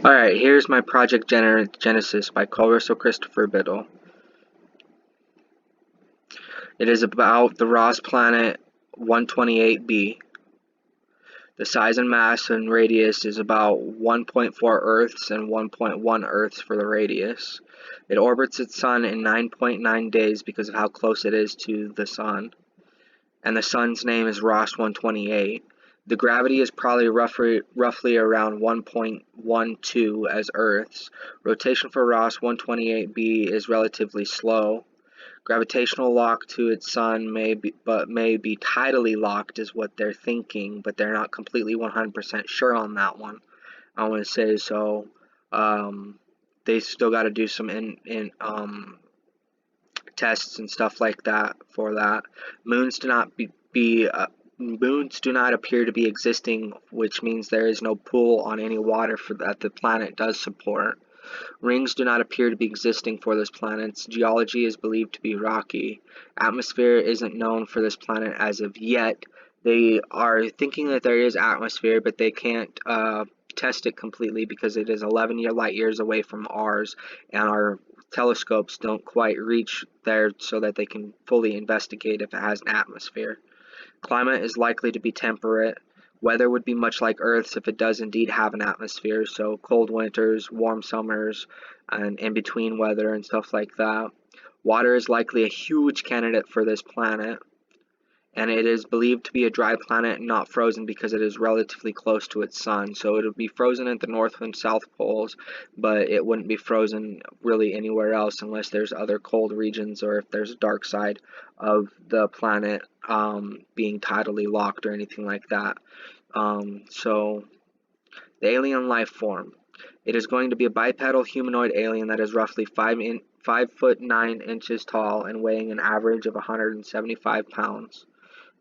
Alright, here's my Project Genesis by Russell Christopher Biddle. It is about the Ross planet 128b. The size and mass and radius is about 1.4 Earths and 1.1 Earths for the radius. It orbits its sun in 9.9 days because of how close it is to the sun. And the sun's name is Ross 128. The gravity is probably roughly around 1.12 as Earth's. Rotation for Ross 128b is relatively slow. Gravitational lock to its sun may be tidally locked is what they're thinking, but they're not completely 100% sure on that one. I want to say so. They still got to do some tests and stuff like that for that. Moons do not moons do not appear to be existing, which means there is no pull on any water that the planet does support. Rings do not appear to be existing for this planet's geology is believed to be rocky. Atmosphere isn't known for this planet as of yet. They are thinking that there is atmosphere, but they can't test it completely because it is 11 light years away from ours, and our telescopes don't quite reach there so that they can fully investigate if it has an atmosphere. Climate is likely to be temperate. Weather would be much like Earth's if it does indeed have an atmosphere, so cold winters, warm summers, and in-between weather and stuff like that. Water is likely a huge candidate for this planet, and it is believed to be a dry planet and not frozen because it is relatively close to its sun. So it would be frozen at the north and south poles, but it wouldn't be frozen really anywhere else unless there's other cold regions or if there's a dark side of the planet being tidally locked or anything like that. So the alien life form. It is going to be a bipedal humanoid alien that is roughly 5 foot 9 inches tall and weighing an average of 175 pounds.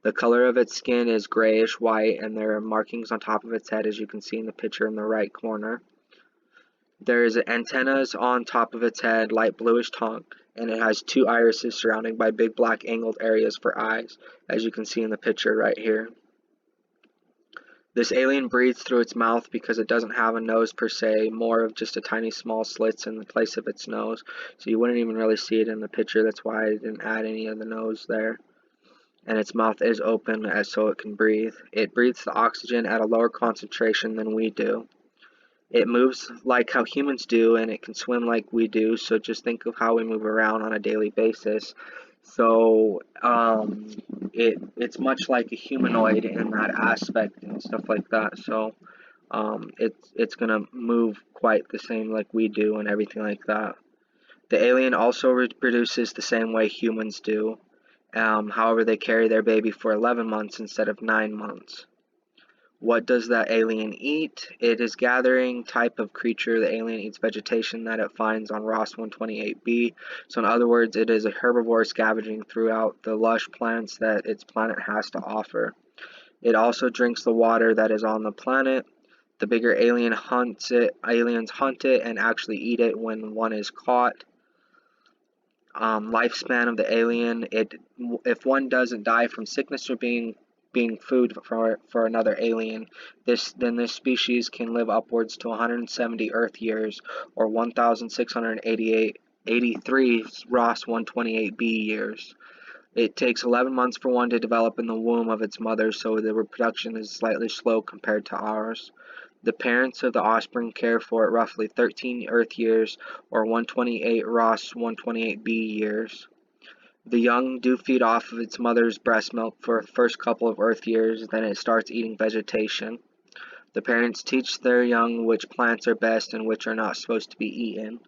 The color of its skin is grayish white, and there are markings on top of its head, as you can see in the picture in the right corner. There is antennas on top of its head, light bluish tongue, and it has two irises surrounded by big black angled areas for eyes, as you can see in the picture right here. This alien breathes through its mouth because it doesn't have a nose per se, more of just a tiny small slits in the place of its nose, so you wouldn't even really see it in the picture. That's why I didn't add any of the nose there. And its mouth is open so it can breathe. It breathes the oxygen at a lower concentration than we do. It moves like how humans do, and it can swim like we do, so just think of how we move around on a daily basis. So it's much like a humanoid in that aspect and stuff like that. So it's gonna move quite the same like we do and everything like that. The alien also reproduces the same way humans do. However, they carry their baby for 11 months instead of 9 months. What does that alien eat? It is gathering type of creature. The alien eats vegetation that it finds on Ross 128b. So in other words, it is a herbivore scavenging throughout the lush plants that its planet has to offer. It also drinks the water that is on the planet. The bigger aliens hunt it and actually eat it when one is caught. Lifespan of the alien. If one doesn't die from sickness or being food for another alien, then this species can live upwards to 170 Earth years or 1,683 Ross 128b years. It takes 11 months for one to develop in the womb of its mother, so the reproduction is slightly slow compared to ours. The parents of the offspring care for it roughly 13 Earth years or 128 Ross 128b years. The young do feed off of its mother's breast milk for the first couple of Earth years, then it starts eating vegetation. The parents teach their young which plants are best and which are not supposed to be eaten.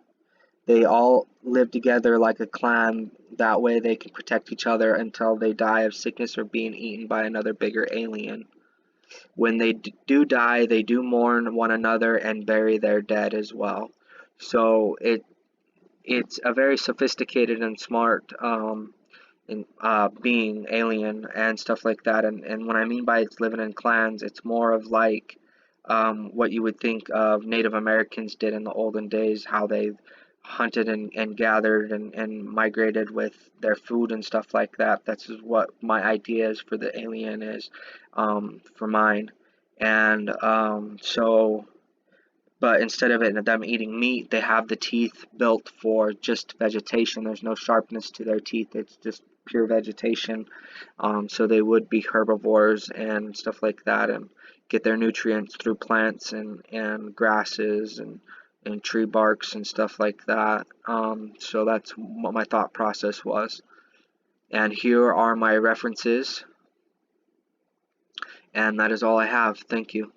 They all live together like a clan, that way they can protect each other until they die of sickness or being eaten by another bigger alien. When they do die, they do mourn one another and bury their dead as well. So it's a very sophisticated and smart being, alien, and stuff like that. And what I mean by it's living in clans, it's more of like what you would think of Native Americans did in the olden days, how they hunted and gathered and migrated with their food and stuff like that. That's what my idea is for the alien is for mine. And so but instead of them eating meat, they have the teeth built for just vegetation. There's no sharpness to their teeth. It's just pure vegetation. So they would be herbivores and stuff like that, and get their nutrients through plants and grasses and tree barks and stuff like that. So that's what my thought process was. And here are my references, and that is all I have. Thank you.